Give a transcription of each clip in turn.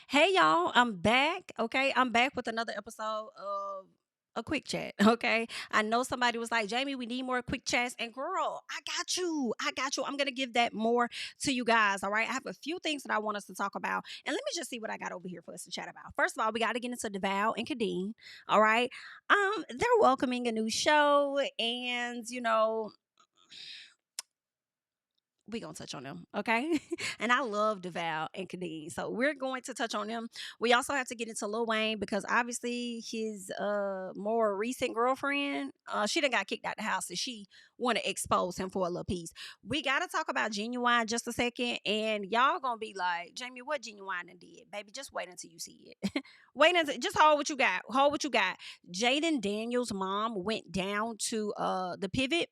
Hey y'all, I'm back. Okay, I'm back with another episode of a quick chat. Okay, I know somebody was like, Jamie, we need more quick chats. And girl, I got you. I got you. I'm going to give that more to you guys. All right, I have a few things that I want us to talk about. And let me just see what I got over here for us to chat about. First of all, we got to get into Deval and Khadeen. All right, they're welcoming a new show. And, we gonna touch on them, okay? And I love Deval and Khadeen, so we're going to touch on them. We also have to get into Lil Wayne because obviously his more recent girlfriend, she done got kicked out the house, and she want to expose him for a little piece. We gotta talk about Ginuwine just a second, and y'all gonna be like, Jamie, what Ginuwine done did, baby? Just wait until you see it. Wait until just hold what you got. Hold what you got. Jayden Daniels' mom went down to the pivot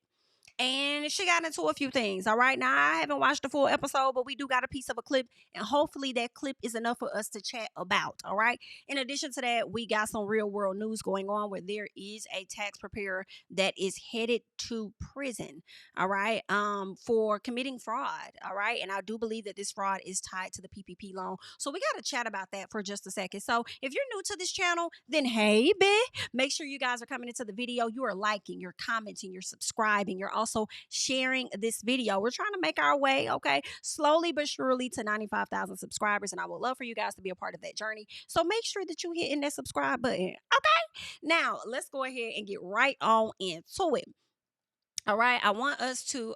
and she got into a few things. All right. Now, I haven't watched the full episode, but we do got a piece of a clip, and hopefully that clip is enough for us to chat about. All right. In addition to that, we got some real world news going on where there is a tax preparer that is headed to prison. All right. For committing fraud. All right. And I do believe that this fraud is tied to the PPP loan. So we got to chat about that for just a second. So if you're new to this channel, then hey, bitch, make sure you guys are coming into the video. You are liking, you're commenting, you're subscribing, you're also sharing this video. We're trying to make our way, okay, slowly but surely to 95,000 subscribers. And I would love for you guys to be a part of that journey. So make sure that you hitting that subscribe button. Okay. Now let's go ahead and get right on into it. All right, I want us to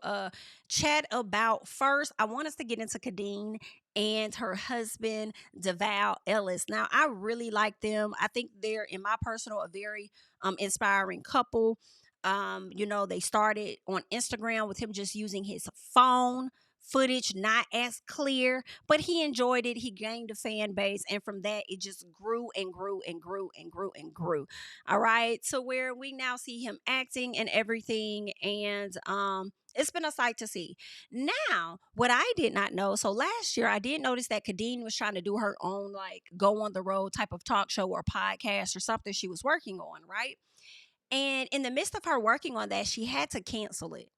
chat about first. I want us to get into Khadeen and her husband Deval Ellis. Now, I really like them. I think they're, in my personal, a very inspiring couple. They started on Instagram with him just using his phone footage, not as clear, but he enjoyed it. He gained a fan base, and from that, it just grew and grew and grew and grew and grew. All right, to where we now see him acting and everything, and it's been a sight to see. Now, what I did not know, so last year I did notice that Khadeen was trying to do her own like go on the road type of talk show or podcast or something she was working on, right? And in the midst of her working on that, she had to cancel it.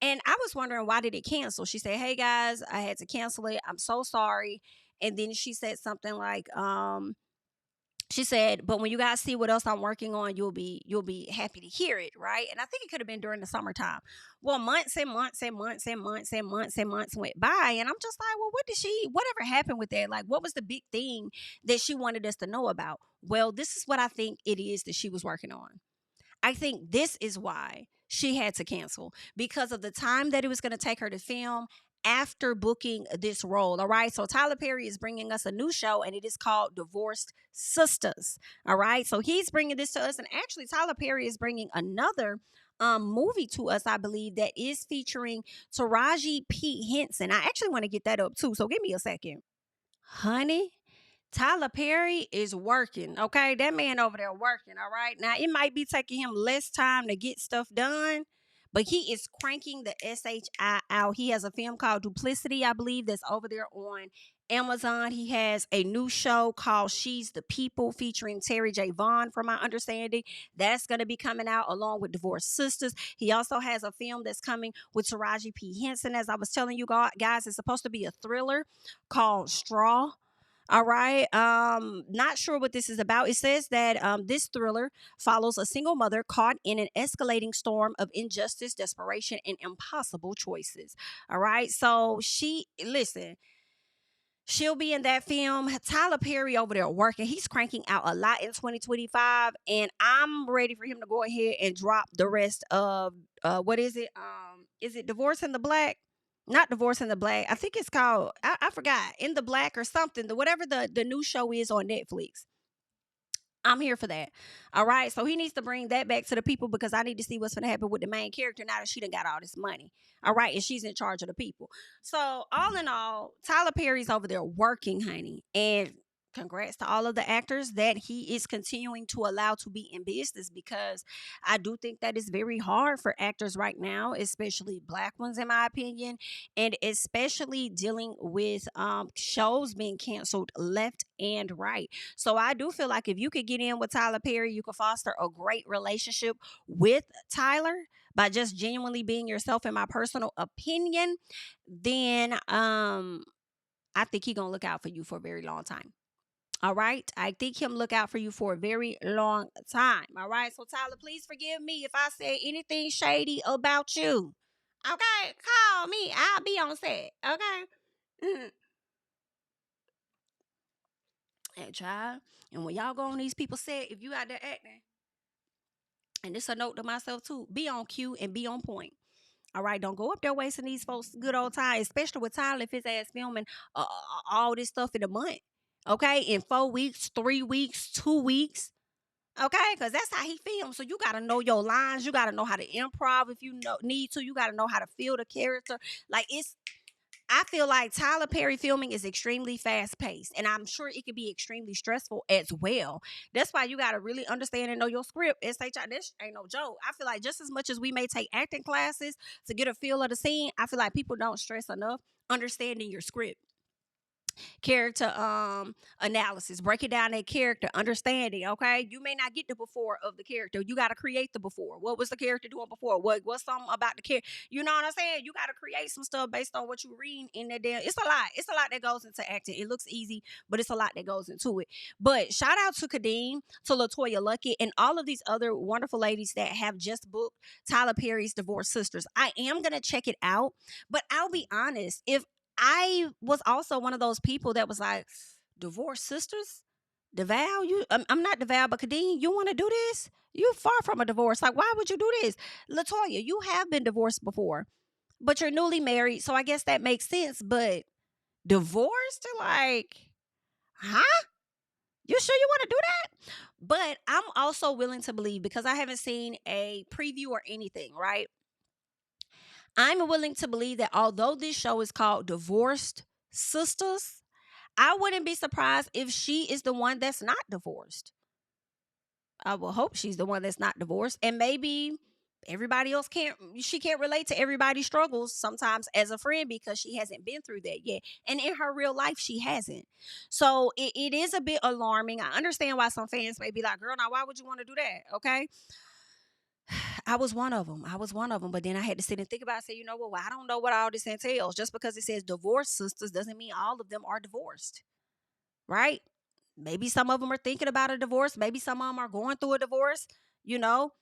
And I was wondering, why did it cancel? She said, "Hey guys, I had to cancel it. I'm so sorry." And then she said something like, she said, "But when you guys see what else I'm working on, you'll be happy to hear it, right?" And I think it could have been during the summertime. Well, months and months and months and months and months and months went by, and I'm just like, well, whatever happened with that? Like, what was the big thing that she wanted us to know about? Well, this is what I think it is that she was working on. I think this is why she had to cancel, because of the time that it was going to take her to film after booking this role. All right. So Tyler Perry is bringing us a new show, and it is called Divorced Sisters. All right. So he's bringing this to us. And actually, Tyler Perry is bringing another movie to us, I believe, that is featuring Taraji P. Henson. I actually want to get that up too. So give me a second. Honey, Tyler Perry is working, okay? That man over there working, all right? Now, it might be taking him less time to get stuff done, but he is cranking the SHI out. He has a film called Duplicity, I believe, that's over there on Amazon. He has a new show called She's the People featuring Terry J. Vaughn, from my understanding. That's going to be coming out along with Divorced Sisters. He also has a film that's coming with Taraji P. Henson. As I was telling you guys, it's supposed to be a thriller called Straw. All right. Not sure what this is about. It says that this thriller follows a single mother caught in an escalating storm of injustice, desperation, and impossible choices. All right. So listen, she'll be in that film. Tyler Perry over there working. He's cranking out a lot in 2025, and I'm ready for him to go ahead and drop the rest of what is it? Is it Divorce in the Black? Not Divorce in the Black. I think it's called, I forgot, In the Black or something. Whatever the new show is on Netflix. I'm here for that. All right. So he needs to bring that back to the people, because I need to see what's going to happen with the main character now that she done got all this money. All right. And she's in charge of the people. So, all in all, Tyler Perry's over there working, honey. And congrats to all of the actors that he is continuing to allow to be in business, because I do think that it's very hard for actors right now, especially Black ones, in my opinion, and especially dealing with shows being canceled left and right. So I do feel like if you could get in with Tyler Perry, you could foster a great relationship with Tyler by just genuinely being yourself, in my personal opinion. Then I think he gonna look out for you for a very long time. All right. I think him look out for you for a very long time. All right. So Tyler, please forgive me if I say anything shady about you. Okay. Call me. I'll be on set. Okay. Mhm. And child. And when y'all go on these people set, if you out there acting, and this a note to myself too, be on cue and be on point. All right, don't go up there wasting these folks' good old time, especially with Tyler if his ass filming all this stuff in a month. Okay, in 4 weeks, 3 weeks, 2 weeks. Okay, because that's how he films. So you gotta know your lines. You gotta know how to improv if you need to. You gotta know how to feel the character. Like it's I feel like Tyler Perry filming is extremely fast paced, and I'm sure it could be extremely stressful as well. That's why you got to really understand and know your script. This ain't no joke. I feel like just as much as we may take acting classes to get a feel of the scene, I feel like people don't stress enough understanding your script, character analysis, breaking down that character, understanding. Okay, you may not get the before of the character. You got to create the before. What was the character doing before? What's something about the character? You know what I'm saying? You got to create some stuff based on what you read in that damn. It's a lot. It's a lot that goes into acting. It looks easy, but it's a lot that goes into it. But shout out to Khadeen, to Latoya Luckett, and all of these other wonderful ladies that have just booked Tyler Perry's Divorced Sisters. I am gonna check it out, but I'll be honest. If I was also one of those people that was like, divorced sisters? Deval, I'm not Deval, but Khadeen, you want to do this? You far from a divorce. Like, why would you do this? Latoya, you have been divorced before, but you're newly married, so I guess that makes sense. But divorced? Like, huh? You sure you want to do that? But I'm also willing to believe, because I haven't seen a preview or anything, right? I'm willing to believe that although this show is called Divorced Sisters, I wouldn't be surprised if she is the one that's not divorced. I will hope she's the one that's not divorced. And maybe everybody else she can't relate to everybody's struggles sometimes as a friend because she hasn't been through that yet. And in her real life, she hasn't. So it is a bit alarming. I understand why some fans may be like, girl, now why would you want to do that? Okay. I was one of them. I was one of them. But then I had to sit and think about it. Say, you know what? Well, I don't know what all this entails. Just because it says divorced sisters doesn't mean all of them are divorced, right? Maybe some of them are thinking about a divorce. Maybe some of them are going through a divorce. You know,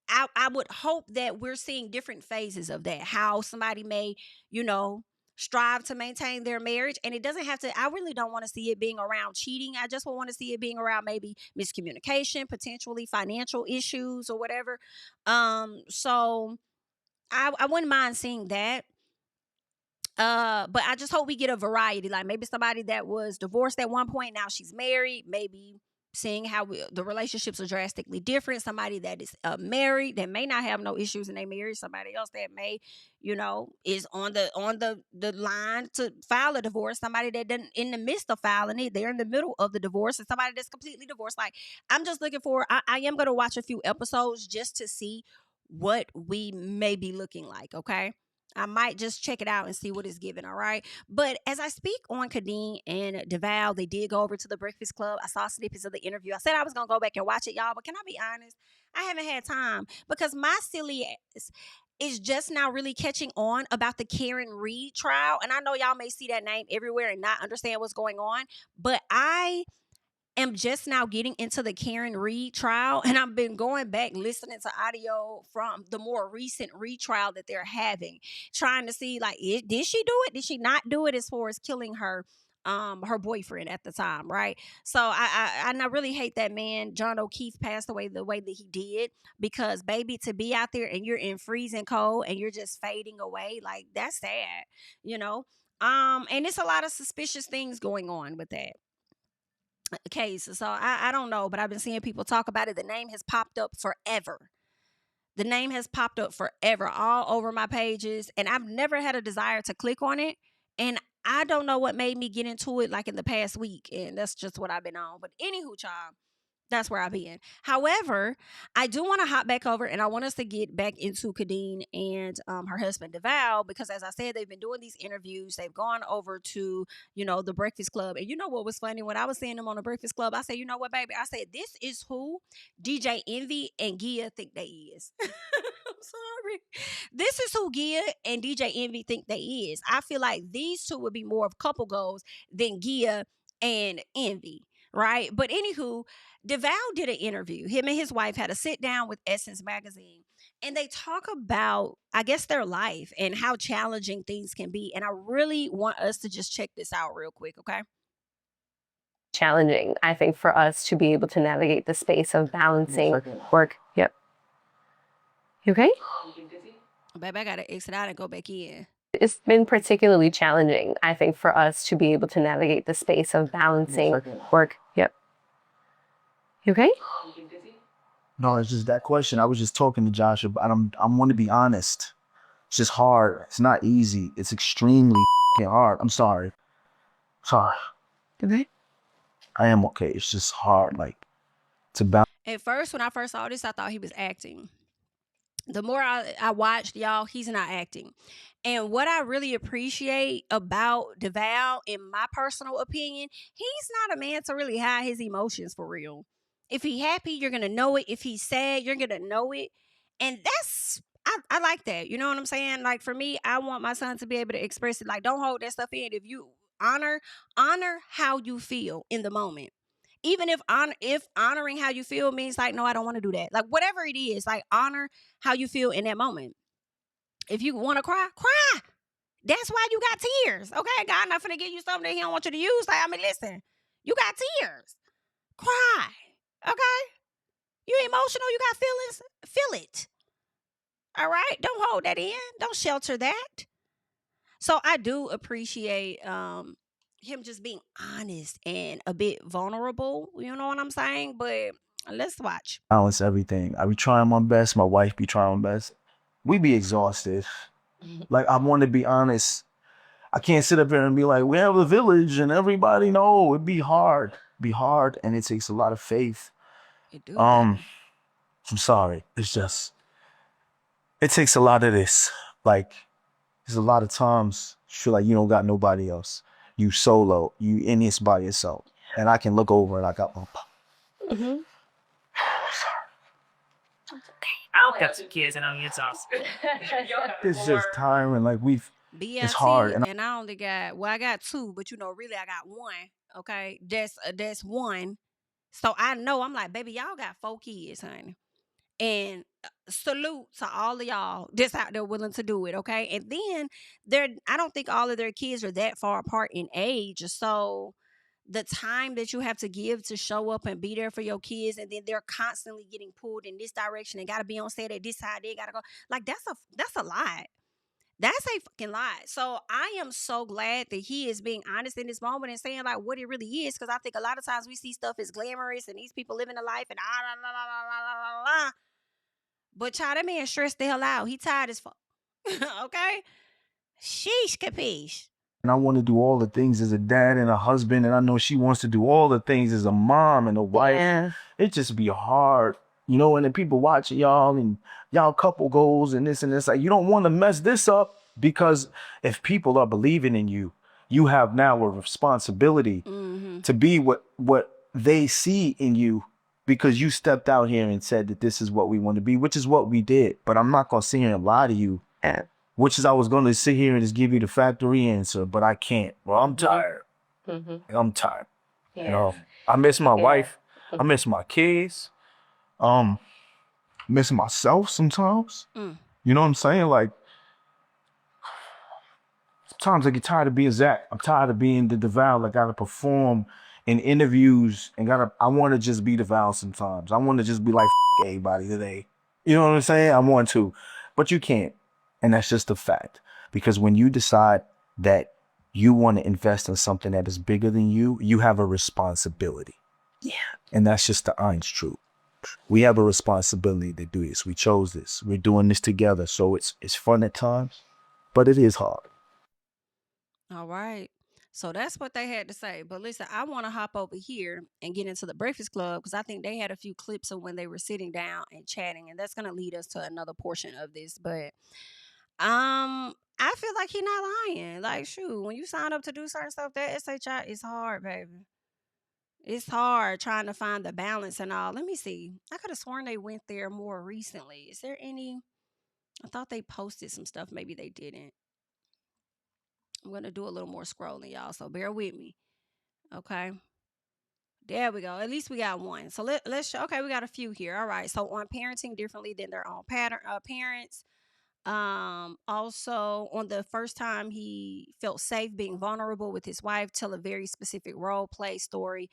I would hope that we're seeing different phases of that. How somebody may, you know, strive to maintain their marriage. And it doesn't have to, I really don't want to see it being around cheating. I just want to see it being around maybe miscommunication, potentially financial issues or whatever. So I wouldn't mind seeing that. But I just hope we get a variety. Like maybe somebody that was divorced at one point, now she's married. Maybe seeing how the relationships are drastically different. Somebody that is married that may not have no issues in their marriage. Somebody else that may, you know, is on the line to file a divorce. Somebody that didn't in the midst of filing it, they're in the middle of the divorce, and somebody that's completely divorced. Like I'm just looking for. I am gonna watch a few episodes just to see what we may be looking like. Okay. I might just check it out and see what it's given. All right. But as I speak on Khadeen and Devale, they did go over to the Breakfast Club. I saw snippets of the interview. I said I was going to go back and watch it, y'all. But can I be honest? I haven't had time because my silly ass is just now really catching on about the Karen Reed trial. And I know y'all may see that name everywhere and not understand what's going on. But I am just now getting into the Karen Reed trial, and I've been going back listening to audio from the more recent retrial that they're having, trying to see like did she do it? Did she not do it as far as killing her boyfriend at the time, right? So I really hate that man John O'Keefe passed away the way that he did, because baby, to be out there and you're in freezing cold and you're just fading away, like that's sad, you know. And it's a lot of suspicious things going on with that case. So I don't know, but I've been seeing people talk about it. The name has popped up forever. The name has popped up forever all over my pages, and I've never had a desire to click on it. And I don't know what made me get into it like in the past week, and that's just what I've been on. But anywho, child, that's where I've been. However, I do want to hop back over and I want us to get back into Khadeen and her husband Devale, because as I said, they've been doing these interviews. They've gone over to, you know, the Breakfast Club. And you know what was funny? When I was seeing them on the Breakfast Club, I said, you know what, baby? I said, this is who DJ Envy and Gia think they is. I'm sorry. This is who Gia and DJ Envy think they is. I feel like these two would be more of couple goals than Gia and Envy, right? But anywho, Deval did an interview. Him and his wife had a sit down with Essence Magazine, and they talk about, I guess, their life and how challenging things can be. And I really want us to just check this out real quick, okay? Challenging, I think, for us to be able to navigate the space of balancing work. Yep. You okay? Baby, I gotta exit out and go back in. It's been particularly challenging, I think, for us to be able to navigate the space of balancing work. Yep. You okay? No, it's just that question. I was just talking to Josh, and I'm want to be honest. It's just hard. It's not easy. It's extremely hard. I'm sorry. Sorry. Okay. I am okay. It's just hard. Like, to balance. At first, when I first saw this, I thought he was acting. The more I watched, y'all, he's not acting. And what I really appreciate about Deval, in my personal opinion, he's not a man to really hide his emotions for real. If he happy, you're gonna know it. If he's sad, you're gonna know it. And that's I like that. You know what I'm saying? Like for me, I want my son to be able to express it. Like, don't hold that stuff in. If you honor how you feel in the moment. Even if honoring how you feel means like, no, I don't want to do that. Like whatever it is, like honor how you feel in that moment. If you want to cry, cry. That's why you got tears. Okay, God not finna give you something that he don't want you to use. Like, I mean, listen, you got tears. Cry. Okay? You emotional, you got feelings, feel it. All right? Don't hold that in. Don't shelter that. So I do appreciate him just being honest and a bit vulnerable. You know what I'm saying? But let's watch. Balance everything. I be trying my best. My wife be trying my best. We be exhausted. Like, I want to be honest. I can't sit up here and be like, we have a village and everybody know. It'd be hard. Be hard, and it takes a lot of faith. It do, I'm sorry. It's just, it takes a lot of this. Like, there's a lot of times you feel like you don't got nobody else. You solo. You in this by yourself. And I can look over and I got my. I don't got 2 kids and I'm exhausted. It's just tiring. Like BLT, it's hard. And I only got, well, I got 2, but really I got 1. Okay, that's 1. So I know, I'm like, baby, y'all got 4 kids, honey. And salute to all of y'all that's out there willing to do it. Okay, and then I don't think all of their kids are that far apart in age. So the time that you have to give to show up and be there for your kids, and then they're constantly getting pulled in this direction and got to be on set at this side, they got to go. Like that's a lot. That's a fucking lot. So I am so glad that he is being honest in this moment and saying like what it really is. Because I think a lot of times we see stuff as glamorous and these people living a life and but child, that man stressed the hell out. He tired as fuck. Okay? Sheesh, capiche. And I want to do all the things as a dad and a husband. And I know she wants to do all the things as a mom and a wife. Yeah. It just be hard, you know, and then people watching y'all and y'all couple goals and this and this. Like, you don't want to mess this up, because if people are believing in you, you have now a responsibility to be what they see in you, because you stepped out here and said that this is what we want to be, which is what we did. But I'm not going to sit here and lie to you. Yeah. Which is, I was going to sit here and just give you the factory answer, but I can't. Well, I'm tired. I'm tired. Yeah. You know, I miss my wife. I miss my kids. Miss myself sometimes. You know what I'm saying? Like, sometimes I get tired of being Zach. I'm tired of being the Devale. I gotta perform in interviews and I want to just be Devale sometimes. I want to just be like everybody today. You know what I'm saying? I want to, but you can't. And that's just a fact. Because when you decide that you want to invest in something that is bigger than you, you have a responsibility. Yeah. And that's just the honest truth. We have a responsibility to do this. We chose this. We're doing this together. So it's fun at times, but it is hard. All right. So that's what they had to say. But listen, I want to hop over here and get into the Breakfast Club because I think they had a few clips of when they were sitting down and chatting, and that's going to lead us to another portion of this. But I feel like he's not lying. Like, shoot, when you sign up to do certain stuff, that SHI is hard, baby. It's hard trying to find the balance and all. Let me see. I could have sworn they went there more recently. Is there any? I thought they posted some stuff. Maybe they didn't. I'm going to do a little more scrolling, y'all. So bear with me. Okay. There we go. At least we got one. So let's show. Okay, we got a few here. All right. So on parenting differently than their own parents. Also on the first time he felt safe being vulnerable with his wife, tell a very specific role play story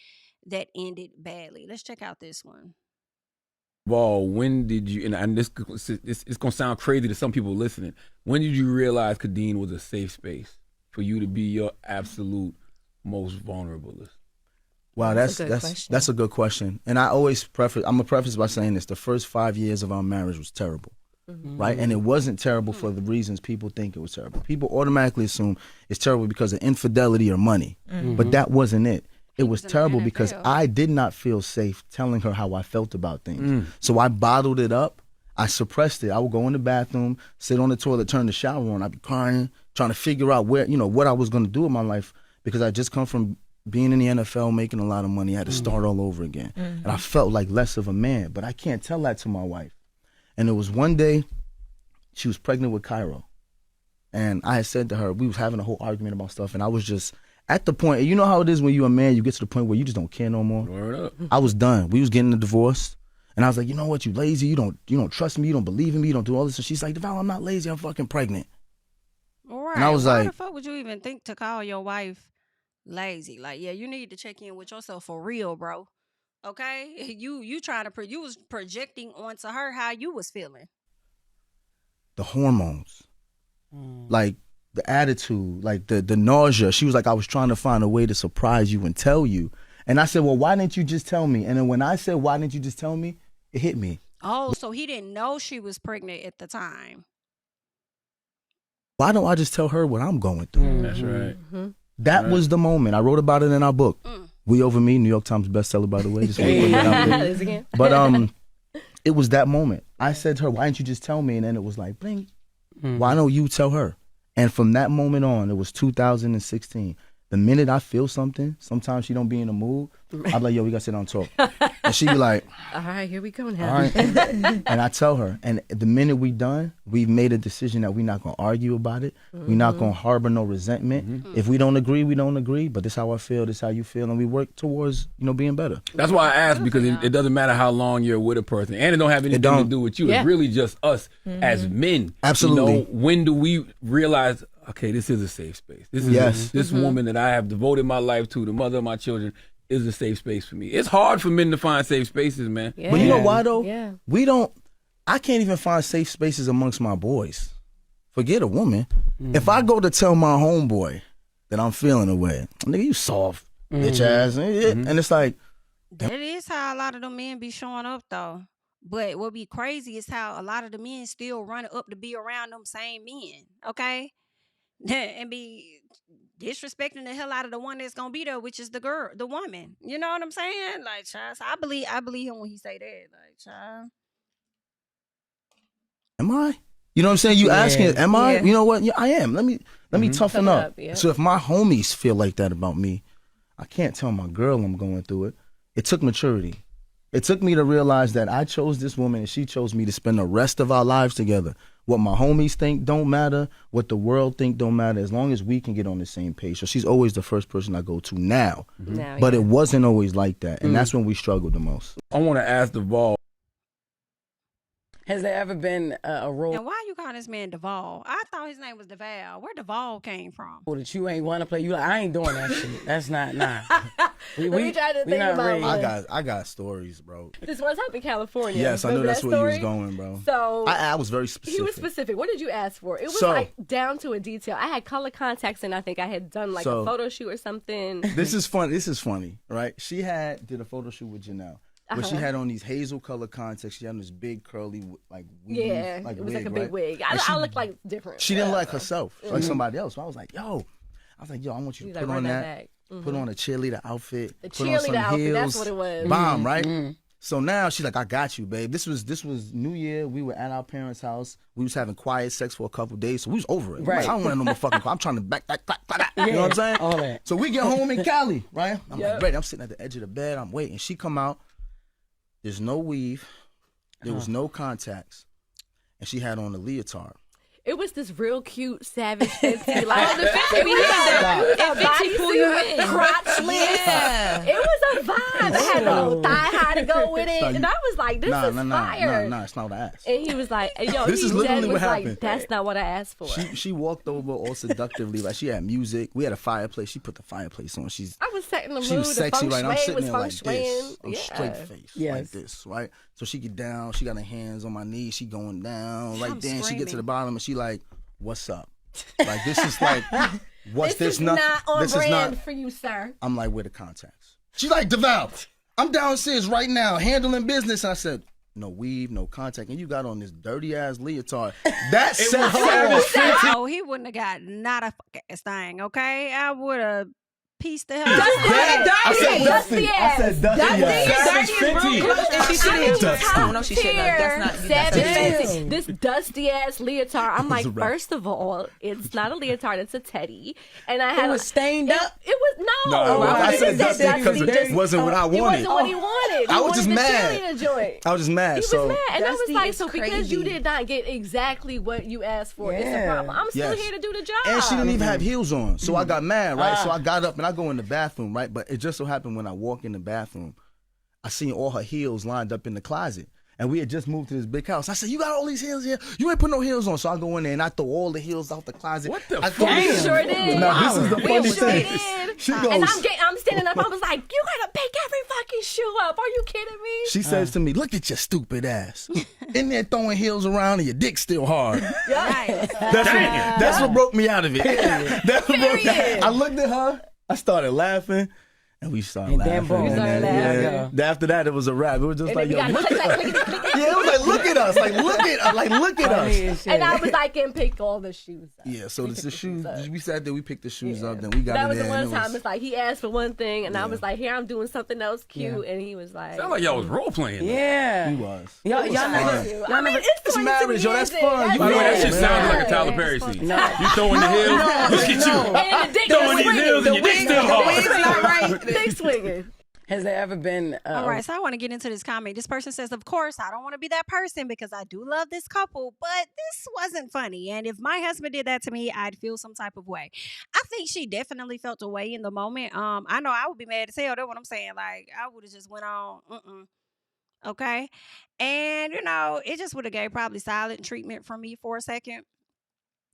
that ended badly. Let's check out this one. Ball, when did you, and this it's gonna sound crazy to some people listening, when did you realize Khadeen was a safe space for you to be your absolute most vulnerable? Wow, that's a good question. And I always preface by saying this: the first 5 years of our marriage was terrible, right? And it wasn't terrible for the reasons people think it was terrible. People automatically assume it's terrible because of infidelity or money, but that wasn't it. It was terrible because I did not feel safe telling her how I felt about things. So I bottled it up. I suppressed it. I would go in the bathroom, sit on the toilet, turn the shower on. I'd be crying, trying to figure out where, what I was going to do with my life, because I just come from being in the NFL, making a lot of money. I had to start all over again. And I felt like less of a man, but I can't tell that to my wife. And it was one day, she was pregnant with Cairo. And I had said to her, we was having a whole argument about stuff, and I was just at the point, you know how it is when you're a man, you get to the point where you just don't care no more. Word up. I was done. We was getting a divorce. And I was like, you know what, you lazy, you don't trust me, you don't believe in me, you don't do all this. And she's like, Deval, I'm not lazy, I'm fucking pregnant. All right. And I was Why like, the fuck would you even think to call your wife lazy? Like, yeah, you need to check in with yourself for real, bro. Okay? You trying to you was projecting onto her how you was feeling. the hormones, like the attitude, like the nausea. She was like, I was trying to find a way to surprise you and tell you. And I said, well, why didn't you just tell me? And then when I said, why didn't you just tell me? It hit me. Oh, so he didn't know she was pregnant at the time. Why don't I just tell her what I'm going through? That's right. That was the moment. I wrote about it in our book. We Over Me, New York Times bestseller, by the way. Just want to put that out there. But it was that moment. I said to her, why didn't you just tell me? And then it was like, bling. Why don't you tell her? And from that moment on, it was 2016. The minute I feel something, sometimes she don't be in the mood, I'm like, yo, we got to sit down and talk. And she be like, all right, here we go now. all right. And I tell her, and the minute we done, we've made a decision that we're not going to argue about it. We're not going to harbor no resentment. If we don't agree, we don't agree. But this is how I feel, this is how you feel. And we work towards, being better. That's why I asked, because it doesn't matter how long you're with a person. And it don't have anything to do with you. Yeah. It's really just us as men. Absolutely. When do we realize, okay, this is a safe space. This is this woman that I have devoted my life to, the mother of my children, is a safe space for me. It's hard for men to find safe spaces, man. Yeah. But you know why, though? Yeah. I can't even find safe spaces amongst my boys. Forget a woman. If I go to tell my homeboy that I'm feeling away, nigga, you soft, bitch ass. And it's like, That is how a lot of the men be showing up, though. But what be crazy is how a lot of the men still run up to be around them same men, okay? And be disrespecting the hell out of the one that's gonna be there, which is the girl, the woman. You know what I'm saying? Like, child, so I believe him when he say that. Like, child. am I? You know what I'm saying? You asking, am I? You know what? Yeah, I am. Let me toughen up. Yeah. So if my homies feel like that about me, I can't tell my girl I'm going through it. It took maturity. It took me to realize that I chose this woman and she chose me to spend the rest of our lives together. What my homies think don't matter. What the world think don't matter. As long as we can get on the same page. So she's always the first person I go to now. But it wasn't always like that. And that's when we struggled the most. I want to ask Devale, Has there ever been a role And why you calling this man Deval? I thought his name was Devale. Where Deval came from? that you ain't want to play? You like, I ain't doing that shit. That's not, nah. Let me try to think about raised. I got stories, bro. This one time in California. Yes, I knew Remember that's that where you was story? going, bro. So I was very specific. he was specific. What did you ask for? It was So- like down to a detail. I had color contacts, and I think I had done like So- a photo shoot or something. This is funny, right? She did a photo shoot with Janelle. Where she had on these hazel color contacts. She had on this big curly like weave, Yeah, like it was wig, like a big right? wig. And I looked like different. She didn't like herself, like somebody else. So I was like, yo, I want you to He's put like, on run that, that back. put on a cheerleader outfit, The put on some cheerleader outfit, heels, that's what it was. bomb, right? So now she's like, I got you, babe. This was New Year. We were at our parents' house. We was having quiet sex for a couple days, so we was over it. I'm like, Right. I don't want no more fucking. I'm trying to back. You know what I'm saying? all that. So we get home in Cali, right? I'm like, ready. I'm sitting at the edge of the bed. I'm waiting. She come out. There's no weave. There was no contacts. And she had on a leotard. It was this real cute savage Fenty. Like, the Fenty we had that Fenty pull you in. crotchless. Yeah. It was a vibe. I had a little thigh high to go with it. So And I was like, this is fire. Nah, it's not what I asked. And he was like, yo, This is literally what like, happened. that's not what I asked for. She walked over all seductively, like she had music. We had a fireplace. She put the fireplace on. I was setting the mood. She was sexy, right? I'm sitting was there like feng-shuiing. this, I'm straight face, like this, right? So she get down. She got her hands on my knees. She going down. Right then, she get to the bottom and she like, "What's up?" Like this is like, what's this? This is not on this brand is not for you, sir. I'm like, where the contacts? She's like, Devale, I'm downstairs right now handling business. And I said, no weave, no contact, and you got on this dirty ass leotard. That set her off. Oh, he wouldn't have got not a fucking thing, okay? I would have pieced the hell I said dusty ass. I said dusty ass. Savage Fenty. And she should have. Top No, she shouldn't have. That's not. savage That's Fenty. This dusty ass leotard. I'm like, a wrap. first of all, it's not a leotard, it's a teddy. And I had It was stained up. It was No, I said just dusty because it just- wasn't what I It wanted. wasn't what he wanted. I He was just wanted the mad. cheerleader joint. I was just mad. He was so mad, and I was Dusty like, is so because you crazy. did not get exactly what you asked for, it's a Yeah. problem. I'm still Yes. here to do the job. And she didn't even have heels on. So I got mad, right? So I got up and I go in the bathroom, right? But it just so happened when I walk in the bathroom, I seen all her heels lined up in the closet. And we had just moved to this big house. I said, you got all these heels here? You ain't put no heels on. So I go in there and I throw all the heels out the closet. What the I fuck? go in- We sure did. Now, this is the We funny sure thing. did. She And goes, I'm standing up. I was like, you gotta pick every fucking shoe up. Are you kidding me? she says to me, look at your stupid ass. In there throwing heels around and your dick's still hard. Right. That's what broke me out of it. That's what broke me. I looked at her. I started laughing. And we started And laughing. then boom. And You started then, laughing. after that, it was a wrap. It was just And like, then yo, we look got at us. Yeah, it was like, look at us. Like, look at us. And I was like, and pick all the shoes up. Yeah, so the shoes, up. we sat there, we picked the shoes up, then we got That in was the there. one and it time. was- It's like he asked for one thing, and I was like, "Here, I'm doing something else cute," and he was like, Sound like y'all was role playing. Yeah. He was. Y'all It was never. fun. Y'all never. It's marriage, yo, that's fun. You By the way, that Yeah, shit man. sounded like a Tyler Perry scene. You throwing the heels? Look at you. and the dick Throwing these swinging. heels and your dick still hard. not right. Dick swinging. Has there ever been? All right, so I want to get into this comment. This person says, of course, I don't want to be that person because I do love this couple, but this wasn't funny. And if my husband did that to me, I'd feel some type of way. I think she definitely felt a way in the moment. I know I would be mad as hell. That's what I'm saying. Like, I would have just went on, okay? And, it just would have gave probably silent treatment from me for a second.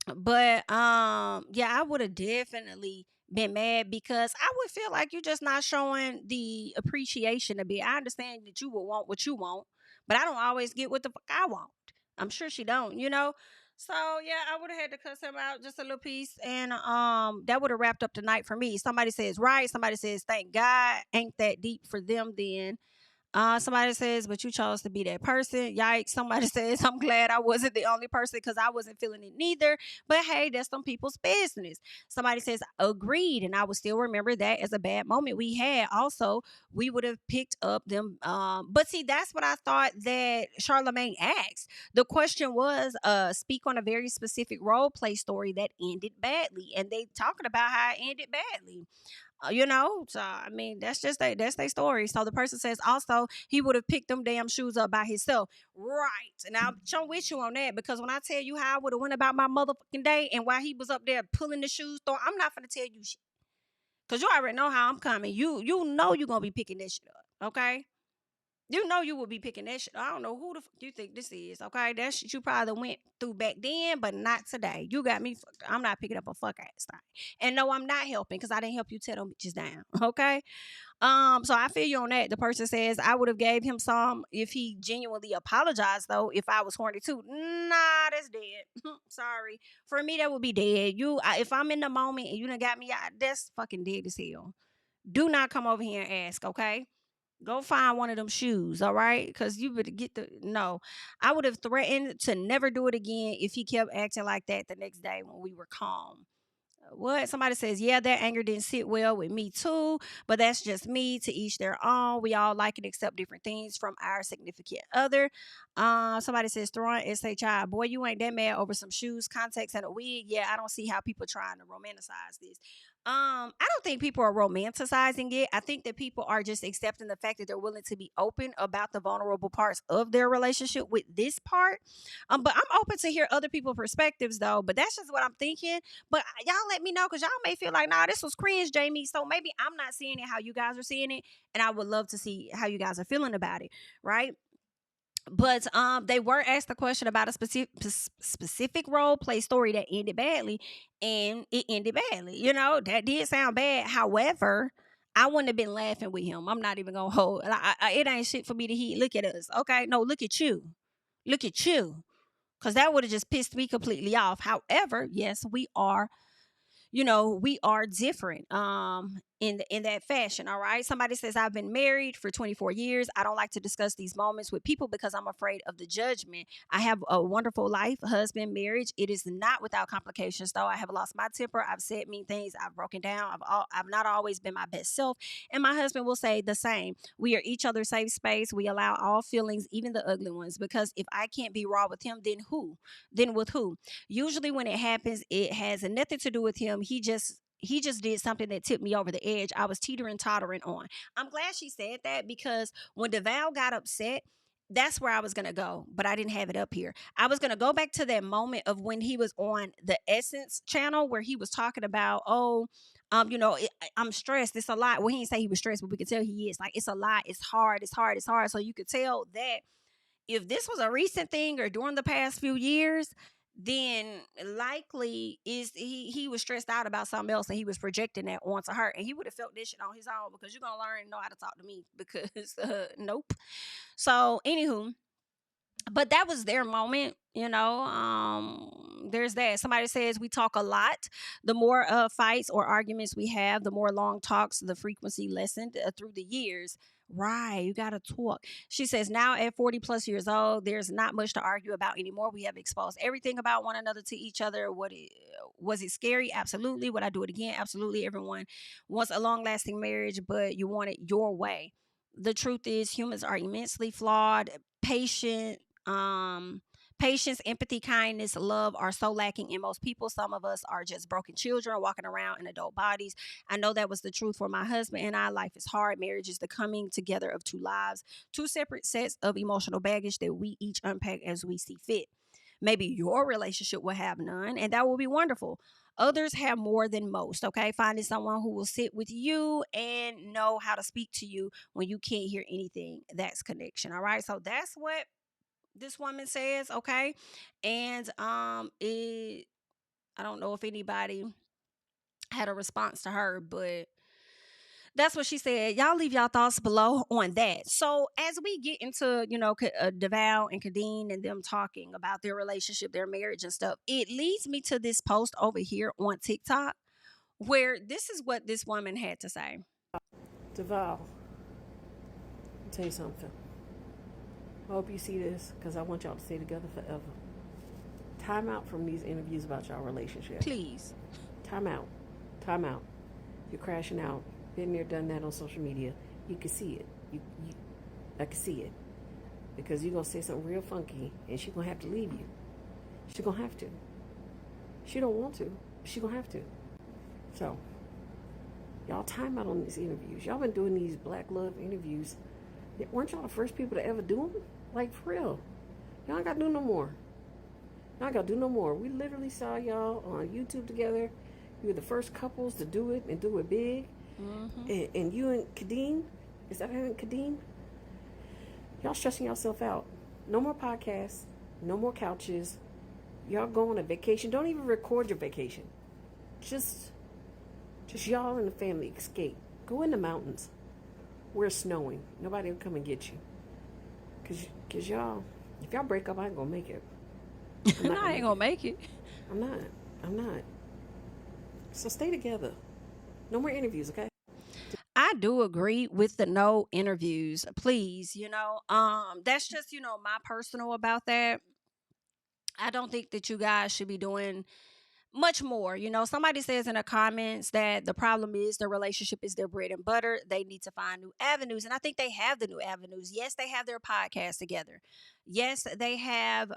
But, yeah, I would have definitely been mad because I would feel like you're just not showing the appreciation a bit. I understand that you will want what you want, but I don't always get what the fuck I want. I'm sure she don't, So yeah, I would have had to cuss him out just a little piece, and that would have wrapped up the night for me. Somebody says right, somebody says thank God, ain't that deep for them then. Somebody says, but you chose to be that person. Yikes. Somebody says, I'm glad I wasn't the only person because I wasn't feeling it neither. But hey, that's some people's business. Somebody says, agreed. And I would still remember that as a bad moment we had. Also, we would have picked up them. But see, that's what I thought that Charlamagne asked. The question was, speak on a very specific role play story that ended badly. And they talking about how it ended badly. So I mean, that's their story. So the person says also he would have picked them damn shoes up by himself, right? And I'm with you on that because when I tell you how I would have went about my motherfucking day and while he was up there pulling the shoes, though, I'm not gonna tell you shit because you already know how I'm coming. You know you're gonna be picking this shit up, okay? You know you will be picking that shit. I don't know who the fuck you think this is, okay? That shit you probably went through back then, but not today. You got me fucked. I'm not picking up a fuck ass thing. And no, I'm not helping because I didn't help you tear them bitches down, okay? So I feel you on that. The person says I would have gave him some if he genuinely apologized, though, if I was horny too. Nah, that's dead. Sorry. For me, that would be dead. If I'm in the moment and you done got me out, that's fucking dead as hell. Do not come over here and ask, okay? Go find one of them shoes, all right? Because you better no. I would have threatened to never do it again if he kept acting like that the next day when we were calm. What? Somebody says, yeah, that anger didn't sit well with me too, but that's just me, to each their own. We all like and accept different things from our significant other. Somebody says, throwing SHI, boy, you ain't that mad over some shoes, contacts, and a wig. Yeah, I don't see how people trying to romanticize this. I don't think people are romanticizing it. I think that people are just accepting the fact that they're willing to be open about the vulnerable parts of their relationship with this part. But I'm open to hear other people's perspectives though. But that's just what I'm thinking. But y'all let me know because y'all may feel like, nah, this was cringe, Jamie. So maybe I'm not seeing it how you guys are seeing it, and I would love to see how you guys are feeling about it, right? But they were asked a question about a specific role play story that ended badly, and it ended badly. That did sound bad. However, I wouldn't have been laughing with him. I'm not even gonna hold. It ain't shit for me to hear. Look at us, okay? No, look at you, because that would have just pissed me completely off. However, yes, we are different in that fashion. All right, somebody says, I've been married for 24 years. I don't like to discuss these moments with people because I'm afraid of the judgment. I have a wonderful life, husband, marriage. It is not without complications though. I have lost my temper, I've said mean things, I've broken down, I've not always been my best self, and my husband will say the same. We are each other's safe space. We allow all feelings, even the ugly ones, because if I can't be raw with him, then with who? Usually when it happens, it has nothing to do with him. He just did something that tipped me over the edge. I was teetering tottering on. I'm glad she said that, because when Devale got upset, that's where I was going to go, but I didn't have it up here. I was going to go back to that moment of when he was on the Essence channel where he was talking about, I'm stressed. It's a lot. Well, he didn't say he was stressed, but we could tell he is. Like, it's a lot. It's hard. It's hard. It's hard. So you could tell that if this was a recent thing or during the past few years, then likely is he was stressed out about something else and he was projecting that onto her, and he would have felt this shit on his own, because you're gonna learn and know how to talk to me, because nope. So anywho, but that was their moment. There's that. Somebody says, we talk a lot. The more fights or arguments we have, the more long talks, the frequency lessened through the years. Right, you gotta talk. She says, now at 40 plus years old, there's not much to argue about anymore. We have exposed everything about one another to each other. Was it scary? Absolutely. Would I do it again? Absolutely. Everyone wants a long lasting marriage, but you want it your way. The truth is, humans are immensely flawed. Patient, patience, empathy, kindness, love are so lacking in most people. Some of us are just broken children walking around in adult bodies. I know that was the truth for my husband and I. Life is hard. Marriage is the coming together of two lives, two separate sets of emotional baggage that we each unpack as we see fit. Maybe your relationship will have none, and that will be wonderful. Others have more than most, okay? Finding someone who will sit with you and know how to speak to you when you can't hear anything, that's connection, all right? So that's what this woman says, okay? And I don't know if anybody had a response to her, but that's what she said. Y'all leave y'all thoughts below on that. So as we get into, Deval and Khadeen and them talking about their relationship, their marriage and stuff, it leads me to this post over here on TikTok where this is what this woman had to say. Deval, I'll tell you something. I hope you see this, because I want y'all to stay together forever. Time out from these interviews about y'all relationship. Please. Time out. Time out. You're crashing out. Been there, done that on social media. You can see it. I can see it. Because you're going to say something real funky, and she's going to have to leave you. She's going to have to. She don't want to, but she's going to have to. So, y'all time out on these interviews. Y'all been doing these Black Love interviews. Weren't y'all the first people to ever do them? Like, for real. Y'all ain't got to do no more. Y'all ain't got to do no more. We literally saw y'all on YouTube together. You were the first couples to do it and do it big. Mm-hmm. And you and Khadeen, is that her name, Khadeen? Y'all stressing yourself out. No more podcasts. No more couches. Y'all go on a vacation. Don't even record your vacation. Just y'all and the family escape. Go in the mountains where it's snowing. Nobody will come and get you. Cause y'all, if y'all break up, I ain't gonna make it. No, I ain't gonna make it. I'm not. So stay together. No more interviews, okay? I do agree with the no interviews, please. That's just, my personal about that. I don't think that you guys should be doing much more. You know, somebody says in the comments that the problem is the relationship is their bread and butter. They need to find new avenues. And I think they have the new avenues. Yes, they have their podcast together. Yes, they have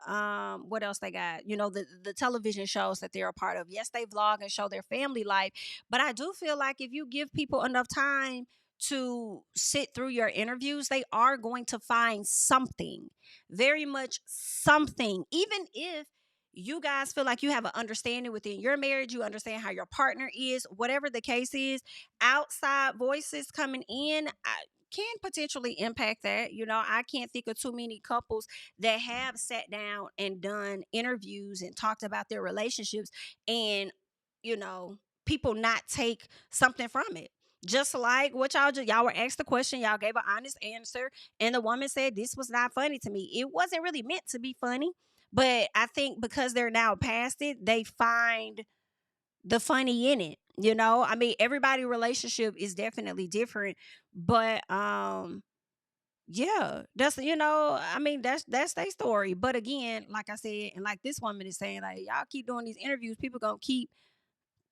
what else they got? You know, the television shows that they're a part of. Yes, they vlog and show their family life. But I do feel like if you give people enough time to sit through your interviews, they are going to find something, very much something. Even if you guys feel like you have an understanding within your marriage, you understand how your partner is, whatever the case is, outside voices coming in can potentially impact that. You know, I can't think of too many couples that have sat down and done interviews and talked about their relationships and, you know, people not take something from it. Just like what y'all were asked the question, y'all gave an honest answer, and the woman said, "This was not funny to me." It wasn't really meant to be funny. But I think because they're now past it, they find the funny in it. You know, I mean, everybody's relationship is definitely different, but yeah, that's, you know, I mean, that's their story. But again, like I said, and like this woman is saying, like, y'all keep doing these interviews, people gonna keep,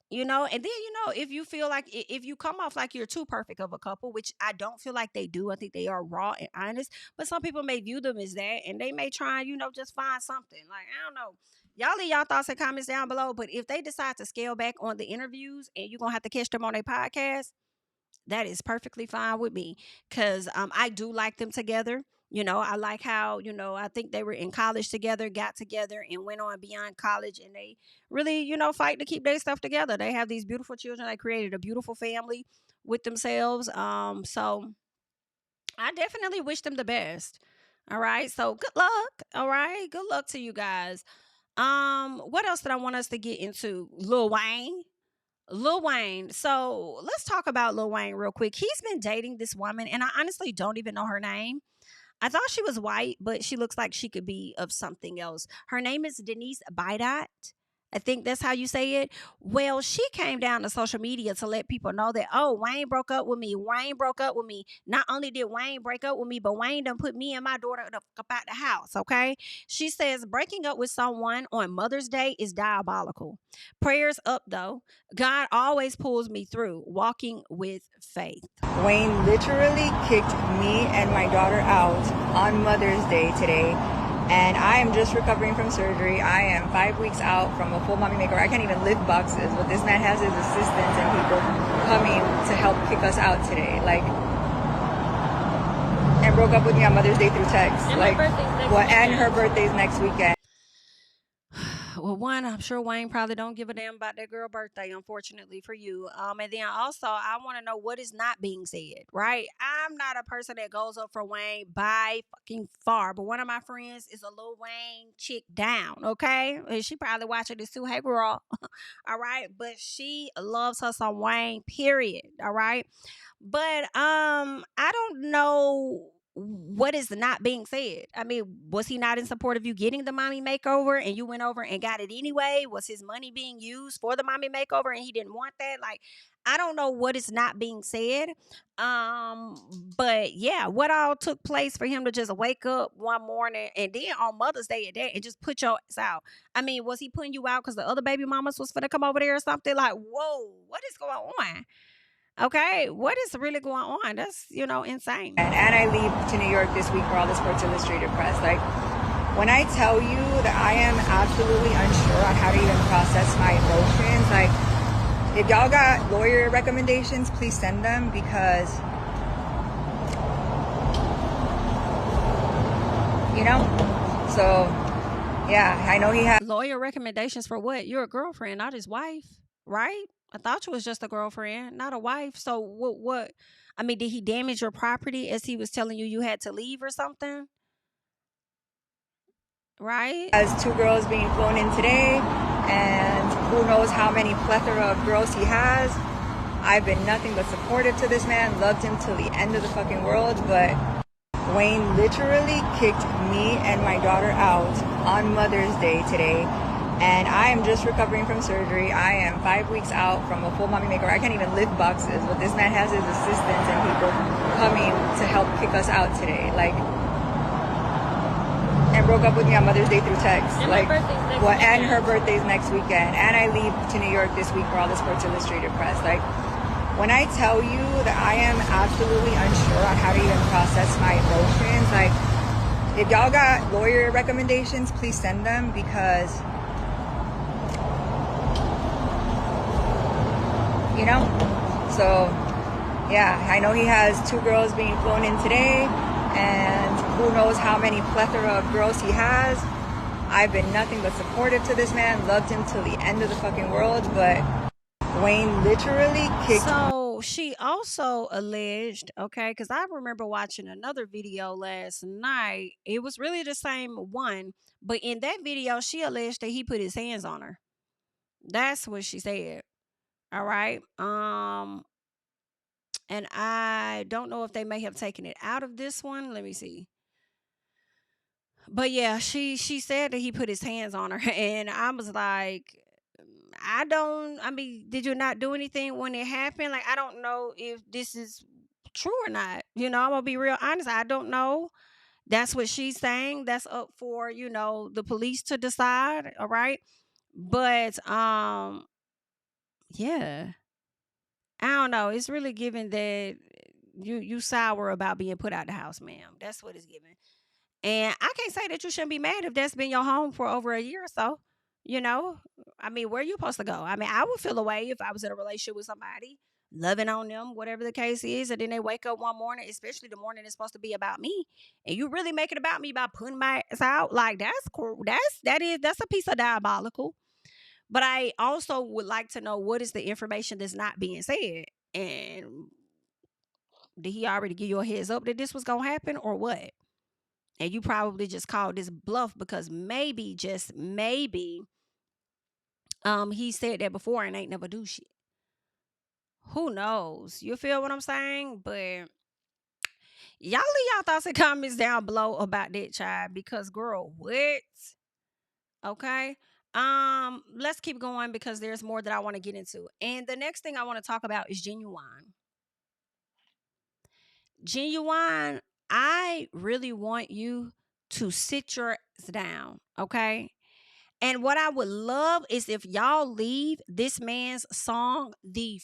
you know. And then, you know, if you feel like if you come off like you're too perfect of a couple, which I don't feel like they do, I think they are raw and honest, but some people may view them as that, and they may try, you know, just find something. Like, I don't know, y'all leave y'all thoughts and comments down below. But if they decide to scale back on the interviews and you're gonna have to catch them on their podcast, that is perfectly fine with me, because I do like them together. You know, I like how, you know, I think they were in college together, got together, and went on beyond college. And they really, you know, fight to keep their stuff together. They have these beautiful children. They created a beautiful family with themselves. So I definitely wish them the best. All right. So good luck. All right. Good luck to you guys. What else did I want us to get into? Lil Wayne. Lil Wayne. So let's talk about Lil Wayne real quick. He's been dating this woman, and I honestly don't even know her name. I thought she was white, but she looks like she could be of something else. Her name is Denise Bidot. I think that's how you say it. Well, she came down to social media to let people know that, oh, Wayne broke up with me. Wayne broke up with me. Not only did Wayne break up with me, but Wayne done put me and my daughter the fuck out the house, okay? She says breaking up with someone on Mother's Day is diabolical. Prayers up, though. God always pulls me through, walking with faith. Wayne literally kicked me and my daughter out on Mother's Day today. And I am just recovering from surgery. I am 5 weeks out from a full mommy makeover. I can't even lift boxes, but this man has his assistants and people coming to help kick us out today. Like, and broke up with me on Mother's Day through text. And like, her birthday's next well, weekend. and her birthday's next weekend. Well, one, I'm sure Wayne probably don't give a damn about that girl birthday, unfortunately for you. And then also, I want to know what is not being said, right? I'm not a person that goes up for Wayne by fucking far, but one of my friends is a Lil Wayne chick down, okay? And she probably watching this too. Hey, girl. All right? But she loves her some Wayne, period. All right? But I don't know what is not being said. I mean, was he not in support of you getting the mommy makeover and you went over and got it anyway? Was his money being used for the mommy makeover and he didn't want that? Like, I don't know what is not being said. But yeah, what all took place for him to just wake up one morning and then on Mother's Day at that and just put your ass out? I mean, was he putting you out because the other baby mamas was finna come over there or something? Like, whoa, what is going on? Okay, what is really going on? That's, you know, insane. And I leave to New York this week for all the Sports Illustrated press. Like, when I tell you that I am absolutely unsure on how to even process my emotions, like, if y'all got lawyer recommendations, please send them, because, you know, so, yeah, I know he has lawyer recommendations for what? You're a girlfriend, not his wife, right? I thought you was just a girlfriend, not a wife. So what? I mean, did he damage your property as he was telling you had to leave or something? Right? Has 2 girls being flown in today, and who knows how many plethora of girls he has. I've been nothing but supportive to this man, loved him till the end of the fucking world, but Wayne literally kicked me and my daughter out on Mother's Day today. And I am just recovering from surgery. I am 5 weeks out from a full mommy makeover. I can't even lift boxes, but this man has his assistants and people coming to help kick us out today. Like, and broke up with me on Mother's Day through text. And like, my birthday's next well, weekend. and her birthday's next weekend, and I leave to New York this week for all the Sports Illustrated press. Like, when I tell you that I am absolutely unsure on how to even process my emotions, like, if y'all got lawyer recommendations, please send them, because, you know, so yeah, I know he has 2 girls being flown in today, and who knows how many plethora of girls he has. I've been nothing but supportive to this man, loved him till the end of the fucking world, but Wayne literally kicked. So she also alleged, okay, because I remember watching another video last night. It was really the same one, but in that video, she alleged that he put his hands on her. That's what she said. All right. And I don't know if they may have taken it out of this one. Let me see. But yeah, she said that he put his hands on her, and I was like, I mean, did you not do anything when it happened? Like, I don't know if this is true or not. You know, I'm gonna be real honest. I don't know. That's what she's saying. That's up for, you know, the police to decide. All right. But yeah. I don't know. It's really giving that you sour about being put out the house, ma'am. That's what it's giving. And I can't say that you shouldn't be mad if that's been your home for over a year or so. You know, I mean, where are you supposed to go? I mean, I would feel away if I was in a relationship with somebody, loving on them, whatever the case is, and then they wake up one morning, especially the morning it's supposed to be about me, and you really make it about me by putting my ass out. Like, that's cool. That's a piece of diabolical. But I also would like to know, what is the information that's not being said, and did he already give you a heads up that this was gonna happen, or what? And you probably just called this bluff because maybe, just maybe, he said that before and ain't never do shit. Who knows? You feel what I'm saying? But y'all leave y'all thoughts and comments down below about that, child, because girl, what? Okay. Let's keep going because there's more that I want to get into. And the next thing I want to talk about is Ginuwine. Ginuwine, I really want you to sit your ass down, okay? And what I would love is if y'all leave this man's song the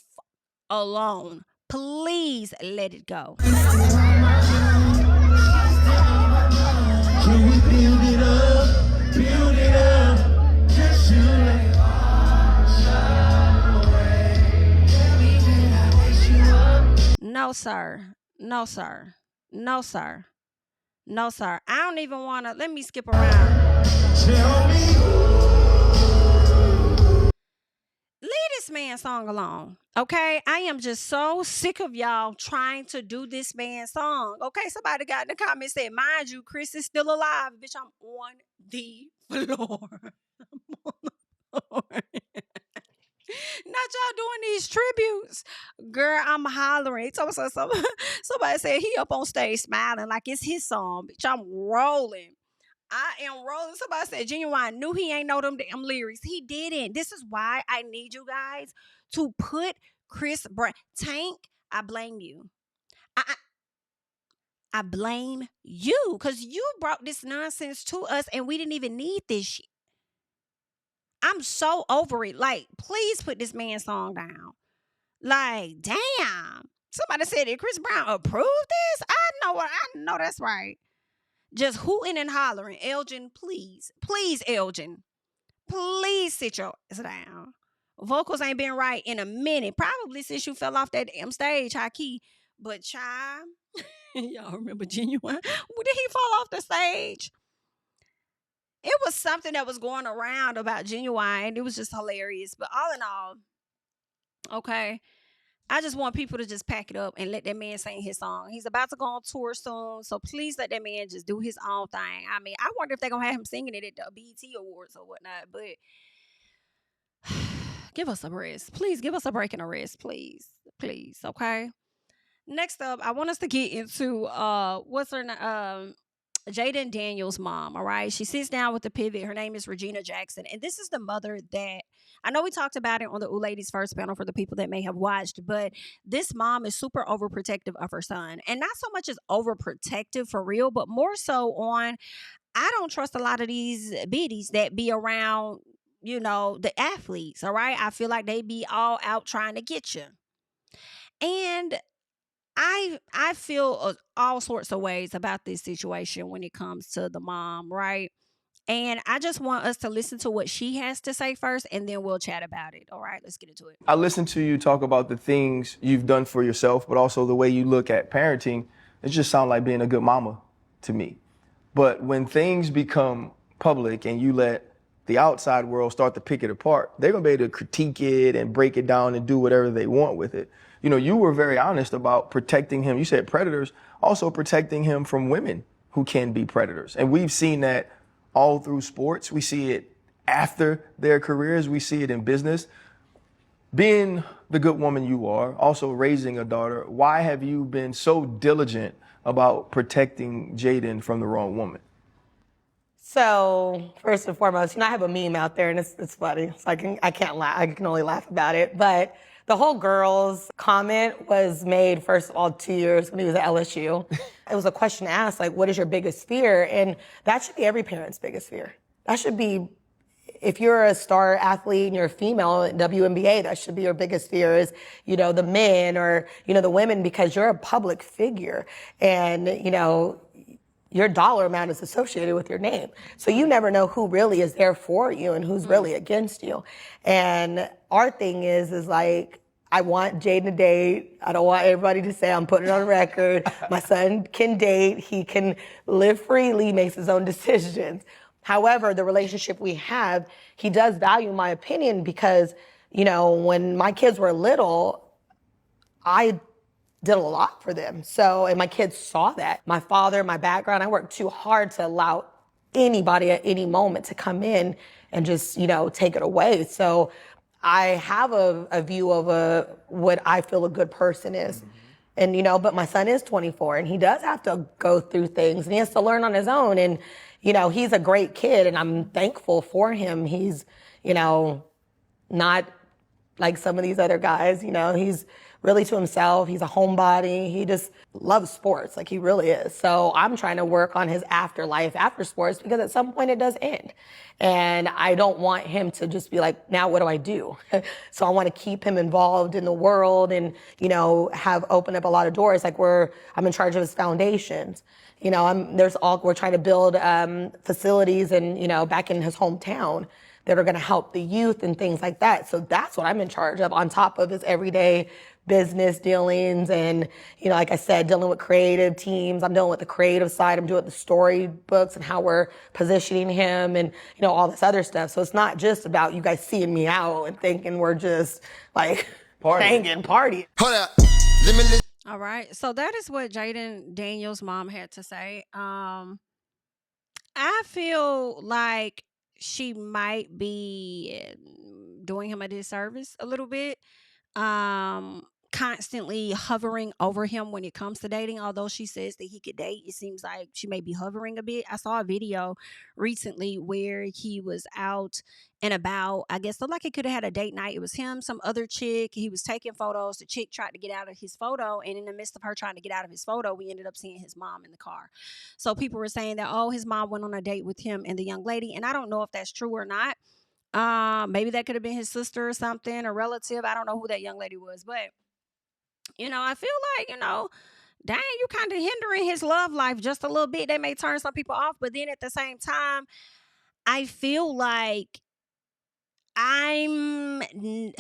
alone. Please let it go. Can we build it up? Build it up. Just you like No, sir. No, sir. No, sir. No, sir. I don't even want to. Let me skip around. tell me. Leave this man's song alone. Okay? I am just so sick of y'all trying to do this man's song. Okay? Somebody got in the comments said, mind you, Chris is still alive. Bitch, I'm on the floor. I'm on the floor. Not y'all doing these tributes. Girl, I'm hollering. Somebody said he up on stage smiling like it's his song. Bitch, I'm rolling. I am rolling. Somebody said Ginuwine knew he ain't know them damn lyrics. He didn't. This is why I need you guys to put Chris Brown. Tank, I blame you. I blame you because you brought this nonsense to us and we didn't even need this shit. I'm so over it. Like, please put this man's song down. Like, damn. Somebody said that Chris Brown approved this? I know that's right. Just hooting and hollering. Elgin, please. Please, Elgin. Please sit your ass down. Vocals ain't been right in a minute. Probably since you fell off that damn stage, high key. But child, y'all remember Ginuwine? Did he fall off the stage? It was something that was going around about Ginuwine. It was just hilarious. But all in all, okay, I just want people to just pack it up and let that man sing his song. He's about to go on tour soon, so please let that man just do his own thing. I mean, I wonder if they're going to have him singing it at the BET Awards or whatnot, but give us a rest. Please give us a break and a rest, please. Please, okay? Next up, I want us to get into what's her name? Jayden Daniels' mom, all right? She sits down with the pivot. Her name is Regina Jackson. And this is the mother that, I know we talked about it on the Ooh Ladies First panel for the people that may have watched, but this mom is super overprotective of her son. And not so much as overprotective for real, but more so on, I don't trust a lot of these biddies that be around, the athletes. All right. I feel like they be all out trying to get you. And I feel all sorts of ways about this situation when it comes to the mom, right? And I just want us to listen to what she has to say first, and then we'll chat about it. All right, let's get into it. I listen to you talk about the things you've done for yourself, but also the way you look at parenting. It just sounds like being a good mama to me. But when things become public and you let the outside world start to pick it apart, they're going to be able to critique it and break it down and do whatever they want with it. You were very honest about protecting him. You said predators, also protecting him from women who can be predators. And we've seen that all through sports. We see it after their careers. We see it in business. Being the good woman you are, also raising a daughter, why have you been so diligent about protecting Jayden from the wrong woman? So first and foremost, I have a meme out there, and it's funny. So I can't laugh. I can only laugh about it. But the whole girls comment was made, first of all, 2 years when he was at LSU. It was a question asked, like, what is your biggest fear? And that should be every parent's biggest fear. That should be, if you're a star athlete and you're a female in WNBA, that should be your biggest fear is, the men or, the women, because you're a public figure. And, your dollar amount is associated with your name. So you never know who really is there for you and who's really against you. And our thing is like, I want Jayden to date. I don't want everybody to say I'm putting it on record. My son can date. He can live freely, makes his own decisions. However, the relationship we have, he does value my opinion because, when my kids were little, I did a lot for them. So, and my kids saw that. My father, my background, I worked too hard to allow anybody at any moment to come in and just, take it away. So I have a view of what I feel a good person is. And, but my son is 24 and he does have to go through things and he has to learn on his own. And, he's a great kid and I'm thankful for him. He's, not like some of these other guys, he's really to himself. He's a homebody. He just loves sports. Like he really is. So I'm trying to work on his afterlife after sports because at some point it does end. And I don't want him to just be like, now what do I do? So I want to keep him involved in the world and, have opened up a lot of doors. Like I'm in charge of his foundations. We're trying to build facilities and, back in his hometown that are going to help the youth and things like that. So that's what I'm in charge of on top of his everyday business dealings and, like I said, dealing with creative teams. I'm dealing with the creative side. I'm doing the storybooks and how we're positioning him and, all this other stuff. So it's not just about you guys seeing me out and thinking we're just like hanging party. Hold up. All right. So that is what Jayden Daniels' mom had to say. I feel like she might be doing him a disservice a little bit. Constantly hovering over him when it comes to dating. Although she says that he could date, it seems like she may be hovering a bit. I saw a video recently where he was out and about. I guess looked like he could have had a date night. It was him, some other chick. He was taking photos. The chick tried to get out of his photo, and in the midst of her trying to get out of his photo, we ended up seeing his mom in the car. So people were saying that, oh, his mom went on a date with him and the young lady, and I don't know if that's true or not. Maybe that could have been his sister or something, a relative. I don't know who that young lady was, but I feel like, dang, you kind of hindering his love life just a little bit. They may turn some people off, but then at the same time, I feel like the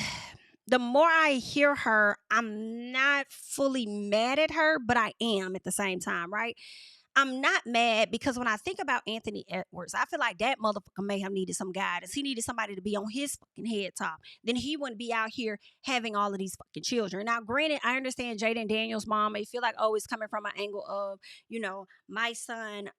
more I hear her, I'm not fully mad at her, but I am at the same time, right? I'm not mad because when I think about Anthony Edwards, I feel like that motherfucker may have needed some guidance. He needed somebody to be on his fucking head top. Then he wouldn't be out here having all of these fucking children. Now, granted, I understand Jayden Daniels' mom may feel like, oh, it's coming from an angle of, my son,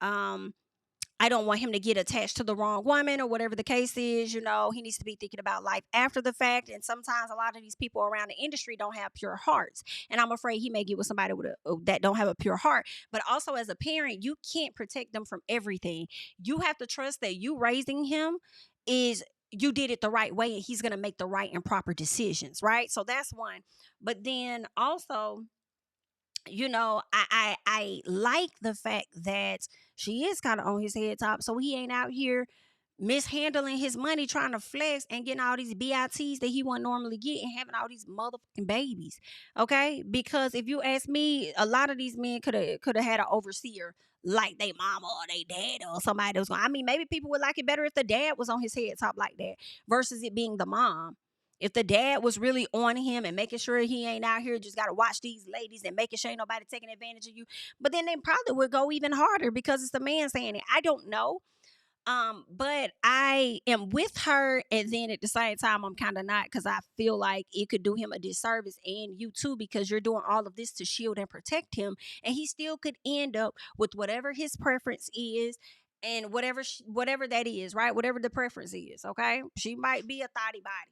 I don't want him to get attached to the wrong woman or whatever the case is. He needs to be thinking about life after the fact. And sometimes a lot of these people around the industry don't have pure hearts. And I'm afraid he may get with somebody that don't have a pure heart. But also as a parent, you can't protect them from everything. You have to trust that you raising him you did it the right way and he's going to make the right and proper decisions, right? So that's one. But then also, you know, I like the fact that she is kind of on his head top, so he ain't out here mishandling his money, trying to flex and getting all these BITs that he wouldn't normally get and having all these motherfucking babies. Okay? Because if you ask me, a lot of these men could have had an overseer like they mama or they dad or somebody that was going. I mean, maybe people would like it better if the dad was on his head top like that versus it being the mom. If the dad was really on him and making sure he ain't out here just got to watch these ladies and making sure ain't nobody taking advantage of you, but then they probably would go even harder because it's the man saying it. I don't know. But I am with her, and then at the same time, I'm kind of not, because I feel like it could do him a disservice and you too, because you're doing all of this to shield and protect him, and he still could end up with whatever his preference is, and whatever that is, right? Whatever the preference is, okay? She might be a thotty body.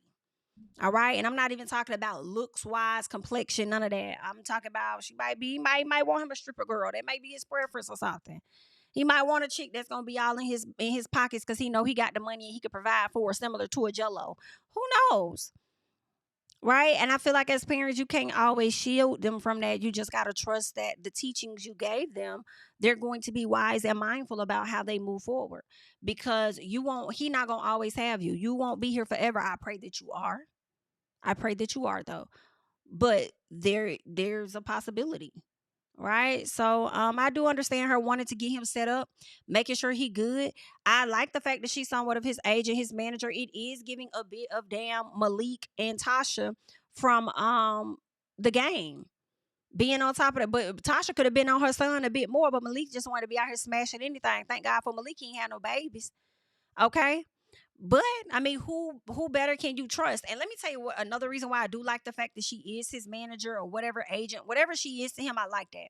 All right. And I'm not even talking about looks wise, complexion, none of that. I'm talking about she might want him a stripper girl. That might be his preference or something. He might want a chick that's gonna be all in his pockets because he know he got the money and he could provide for her, similar to a Jello. Who knows? Right? And I feel like as parents, you can't always shield them from that. You just gotta trust that the teachings you gave them, they're going to be wise and mindful about how they move forward. Because he not gonna always have you. You won't be here forever. I pray that you are. I pray that you are though. But there's a possibility. Right. So I do understand her wanting to get him set up, making sure he good. I like the fact that she's somewhat of his age and his manager. It is giving a bit of damn Malik and Tasha from the game. Being on top of it. But Tasha could have been on her son a bit more, but Malik just wanted to be out here smashing anything. Thank God for Malik, he ain't had no babies. Okay. But I mean, who better can you trust? And let me tell you what, another reason why I do like the fact that she is his manager or whatever agent, whatever she is to him, I like that.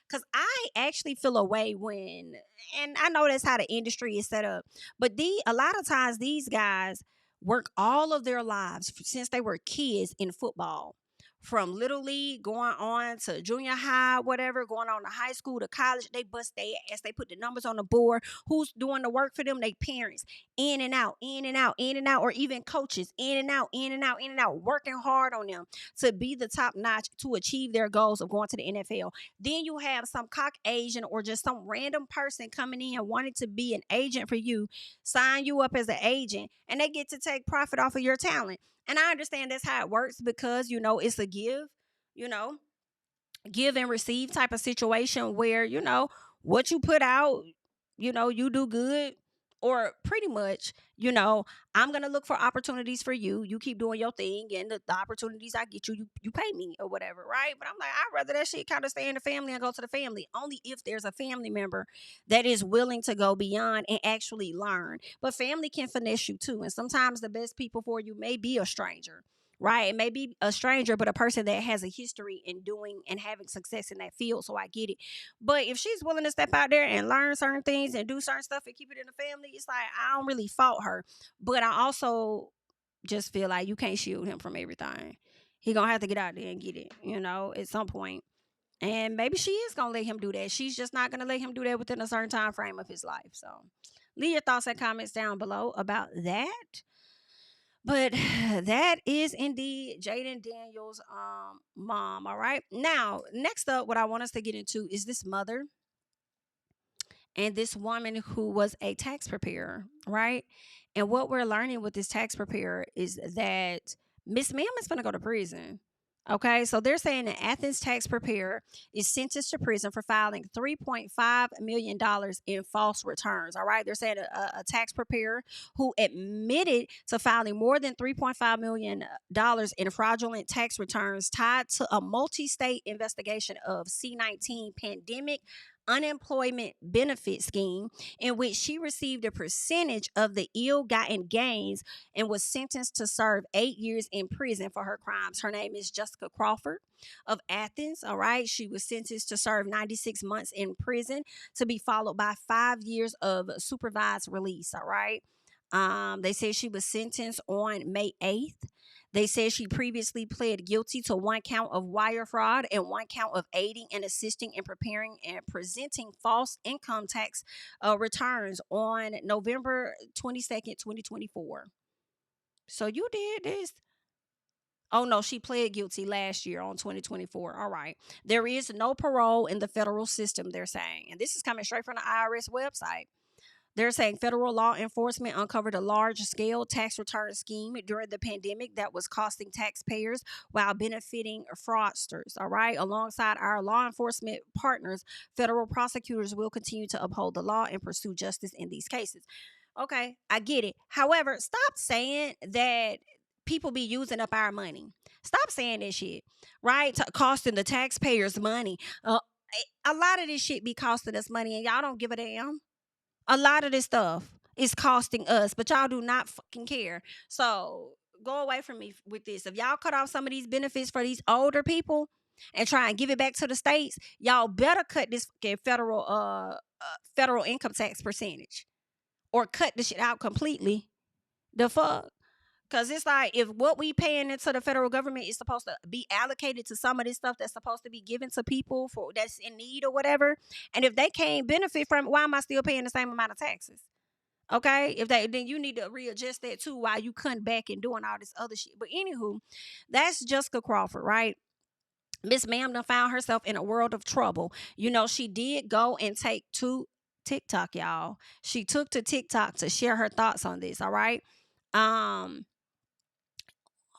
Because I actually feel a way when, and I know that's how the industry is set up, but a lot of times these guys work all of their lives since they were kids in football. From little league going on to junior high, whatever, going on to high school to college, they bust their ass. They put the numbers on the board. Who's doing the work for them? They parents. In and out, in and out, in and out, or even coaches, in and out, in and out, in and out, working hard on them to be the top notch to achieve their goals of going to the NFL. Then you have some Caucasian or just some random person coming in wanting to be an agent for you, sign you up as an agent, and they get to take profit off of your talent. And I understand that's how it works because, it's a give and receive type of situation where, what you put out, you do good. Or pretty much, I'm going to look for opportunities for you. You keep doing your thing, and the opportunities I get you pay me or whatever, right? But I'm like, I'd rather that shit kind of stay in the family and go to the family. Only if there's a family member that is willing to go beyond and actually learn. But family can finesse you too. And sometimes the best people for you may be a stranger. Right. It may be a stranger, but a person that has a history in doing and having success in that field. So I get it. But if she's willing to step out there and learn certain things and do certain stuff and keep it in the family, it's like, I don't really fault her. But I also just feel like you can't shield him from everything. He gonna have to get out there and get it, at some point. And maybe she is gonna let him do that. She's just not gonna let him do that within a certain time frame of his life. So leave your thoughts and comments down below about that. But that is indeed Jayden Daniels' mom. All right. Now, next up, what I want us to get into is this mother and this woman who was a tax preparer, right? And what we're learning with this tax preparer is that Miss Ma'am is going to go to prison. Okay, so they're saying an Athens tax preparer is sentenced to prison for filing $3.5 million in false returns. All right, they're saying a tax preparer who admitted to filing more than $3.5 million in fraudulent tax returns tied to a multi-state investigation of C-19 pandemic unemployment benefit scheme in which she received a percentage of the ill-gotten gains and was sentenced to serve 8 years in prison for her crimes. Her name is Jessica Crawford of Athens. All right. She was sentenced to serve 96 months in prison to be followed by 5 years of supervised release. All right. They say she was sentenced on May 8th. They said she previously pled guilty to 1 count of wire fraud and 1 count of aiding and assisting in preparing and presenting false income tax returns on November 22nd, 2024. So you did this Oh no, she pled guilty last year on 2024. All right. There is no parole in the federal system, they're saying. And this is coming straight from the IRS website. They're saying federal law enforcement uncovered a large scale tax return scheme during the pandemic that was costing taxpayers while benefiting fraudsters. All right. Alongside our law enforcement partners, federal prosecutors will continue to uphold the law and pursue justice in these cases. Okay, I get it. However, stop saying that people be using up our money. Stop saying this shit, right? Costing the taxpayers money. A lot of this shit be costing us money, and y'all don't give a damn. A lot of this stuff is costing us, but y'all do not fucking care. So go away from me with this. If y'all cut off some of these benefits for these older people and try and give it back to the states, y'all better cut this fucking federal income tax percentage or cut this shit out completely. The fuck? Because it's like, if what we paying into the federal government is supposed to be allocated to some of this stuff that's supposed to be given to people for that's in need or whatever, and if they can't benefit from it, why am I still paying the same amount of taxes? Okay, if they, then you need to readjust that too while you cutting back and doing all this other shit. But anywho, that's Jessica Crawford, right? Miss Ma'am done found herself in a world of trouble. You know, she did go and take to TikTok, y'all. She took to TikTok to share her thoughts on this. All right. Um,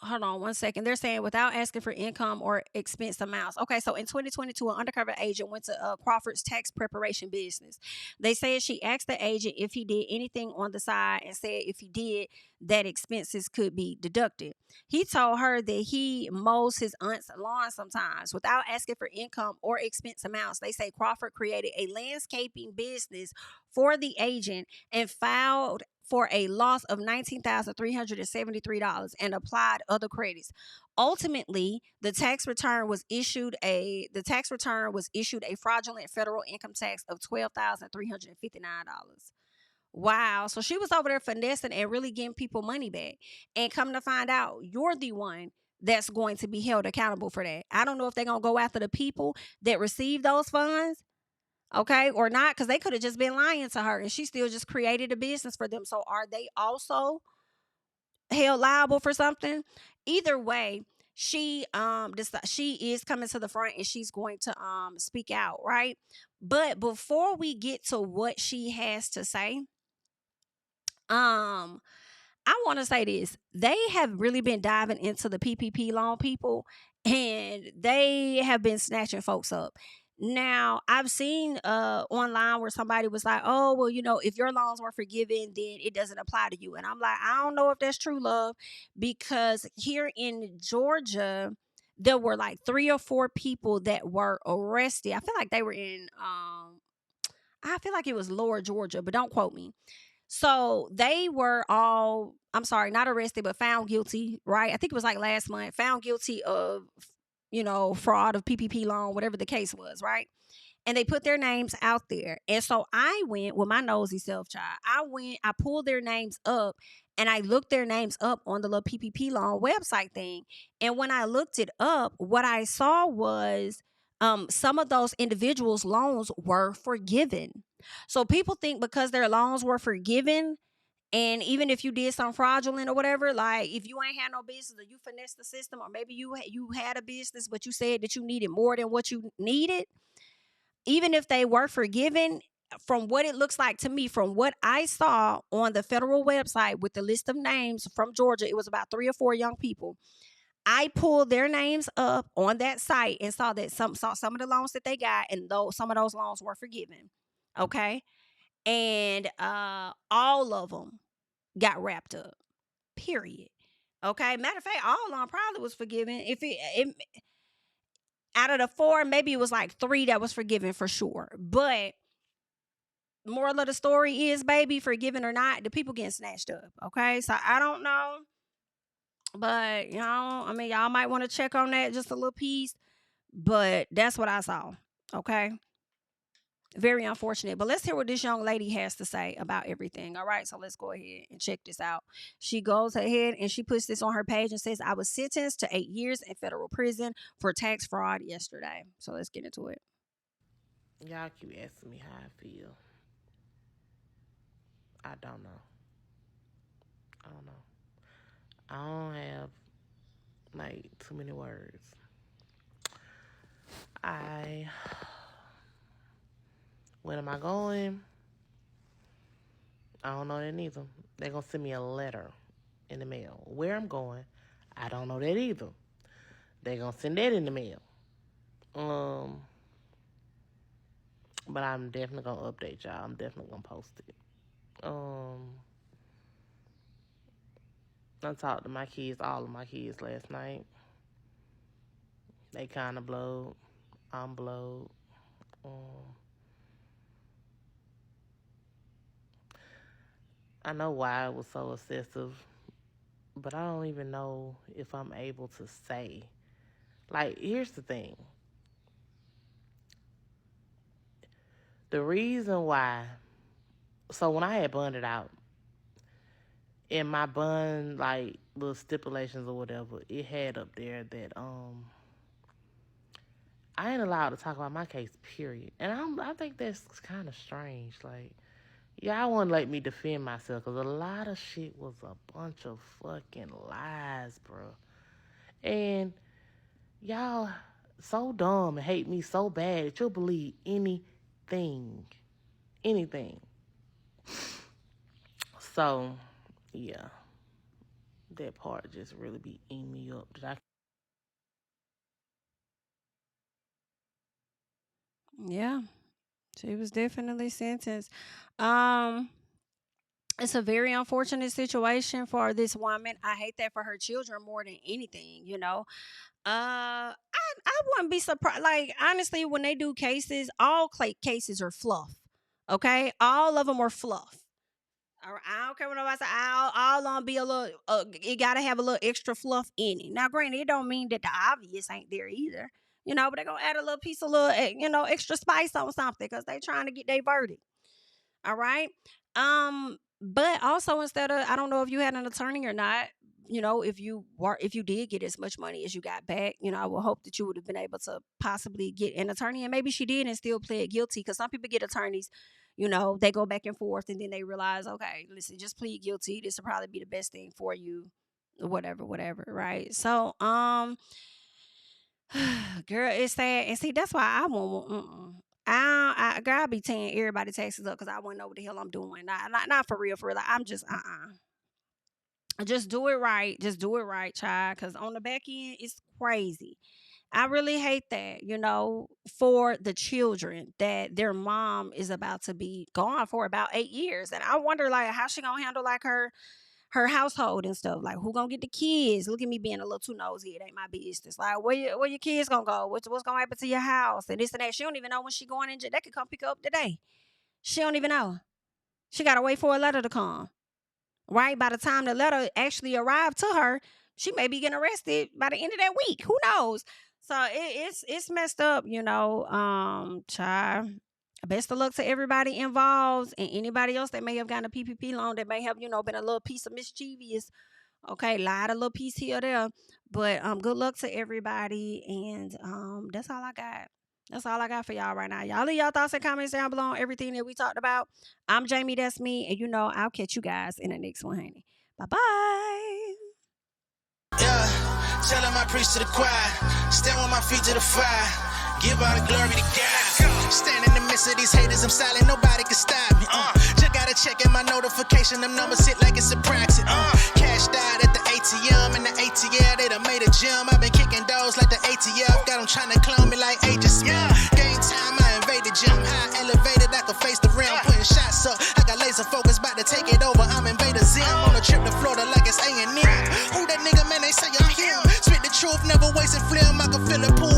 Hold on one second. They're saying without asking for income or expense amounts. Okay, so in 2022, an undercover agent went to Crawford's tax preparation business. They said she asked the agent if he did anything on the side and said if he did, that expenses could be deducted. He told her that he mows his aunt's lawn sometimes without asking for income or expense amounts. They say Crawford created a landscaping business for the agent and filed for a loss of $19,373 and applied other credits. Ultimately, the tax return was issued a fraudulent federal income tax of $12,359. Wow. So she was over there finessing and really getting people money back. And come to find out, you're the one that's going to be held accountable for that. I don't know if they're going to go after the people that received those funds, okay, or not, because they could have just been lying to her and she still just created a business for them. So are they also held liable for something? Either way, she is coming to the front and she's going to speak out, right? But before we get to what she has to say, I want to say this. They have really been diving into the PPP loan people and they have been snatching folks up. Now, I've seen online where somebody was like, oh, well, you know, if your loans were forgiven, then it doesn't apply to you. And I'm like, I don't know if that's true, love, because here in Georgia, there were like 3 or 4 people that were arrested. I feel like they were in, I feel like it was Lower Georgia, but don't quote me. So they were all, I'm sorry, not arrested, but found guilty, right? I think it was like last month, found guilty of, you know, fraud of PPP loan, whatever the case was, right? And they put their names out there. And so I went with my nosy self, child. I pulled their names up and I looked their names up on the little PPP loan website thing. And when I looked it up, what I saw was some of those individuals' loans were forgiven. So people think because their loans were forgiven, and even if you did some fraudulent or whatever, like if you ain't had no business or you finessed the system, or maybe you had a business but you said that you needed more than what you needed, even if they were forgiven, from what it looks like to me, from what I saw on the federal website with the list of names from Georgia, it was about 3 or 4 young people. I pulled their names up on that site and saw that some of the loans that they got, and some of those loans were forgiven. Okay. And all of them got wrapped up. Period. Okay. Matter of fact, all of them probably was forgiven. If it out of the 4, maybe it was like 3 that was forgiven for sure. But moral of the story is, baby, forgiven or not, the people getting snatched up. Okay. So I don't know. But y'all, I mean, y'all might want to check on that just a little piece. But that's what I saw. Okay. Very unfortunate. But let's hear what this young lady has to say about everything. All right. So let's go ahead and check this out. She goes ahead and she puts this on her page and says, I was sentenced to 8 years in federal prison for tax fraud yesterday. So let's get into it. Y'all keep asking me how I feel. I don't know. I don't have Like, too many words. When am I going? I don't know that either. They're going to send me a letter in the mail. Where I'm going, I don't know that either. They're going to send that in the mail. But I'm definitely going to update y'all. I'm definitely going to post it. I talked to my kids, all of my kids last night. They kind of blowed. I'm blowed. I know why it was so excessive, but I don't even know if I'm able to say. Like, here's the thing. The reason why, so when I had bonded out, in my bond, like, little stipulations or whatever, it had up there that, I ain't allowed to talk about my case, period. And I think that's kind of strange. Like, y'all want to let me defend myself because a lot of shit was a bunch of fucking lies, bro. And y'all so dumb and hate me so bad that you'll believe anything. Anything. So, yeah. That part just really be eating me up. Yeah, she was definitely sentenced. It's a very unfortunate situation for this woman. I hate that for her children more than anything, you know. I wouldn't be surprised. Like, honestly, when they do cases, all cases are fluff. Okay, all of them are fluff. I don't care what nobody say. All of them be a little. It gotta have a little extra fluff in it. Now, granted, it don't mean that the obvious ain't there either. You know, but they gonna add a little piece of extra spice on something because they trying to get their verdict. All right. But also, instead of, I don't know if you had an attorney or not. You know, if you did get as much money as you got back, you know, I would hope that you would have been able to possibly get an attorney, and maybe she did and still pled guilty, because some people get attorneys, you know, they go back and forth and then they realize, okay, listen, just plead guilty. This will probably be the best thing for you, whatever, right? So, girl, it's sad, and see, that's why I won't. Girl, I be tearing everybody taxes up because I wouldn't know what the hell I'm doing. Not for real. Like, I'm just Just do it right. Just do it right, child. Because on the back end, it's crazy. I really hate that, you know, for the children, that their mom is about to be gone for about 8 years. And I wonder, like, how she gonna handle, like, her household and stuff. Like, who gonna get the kids? Look at me being a little too nosy. It ain't my business. Like, where your kids gonna go? What's gonna happen to your house? And this and that. She don't even know when she going in. They could come pick her up today. She don't even know. She gotta wait for a letter to come. Right? By the time the letter actually arrived to her, she may be getting arrested by the end of that week. Who knows? So it's messed up, you know. Child. Best of luck to everybody involved and anybody else that may have gotten a PPP loan that may have, you know, been a little piece of mischievous. Okay, lied a little piece here or there. But good luck to everybody. And that's all I got. That's all I got for y'all right now. Y'all leave y'all thoughts and comments down below on everything that we talked about. I'm Jami, that's me. And you know, I'll catch you guys in the next one, honey. Bye-bye. Yeah, telling my priest to the choir. Stand with my feet to the fire. Give all the glory to God. Stand in the midst of these haters, I'm silent, nobody can stop me. Just gotta check in my notification, them numbers hit like it's a praxis. Cashed out at the ATM, and the ATL, they done made a gym. I've been kicking doors like the ATF, got them trying to clone me like Agents. Game time, I invaded gym. High elevated, I can face the rim. Putting shots up, I got laser focus, about to take it over. I'm Invader Zim, on a trip to Florida like it's A&M. Who that nigga, man, they say I'm him. Spit the truth, never wasting film, I can feel it pull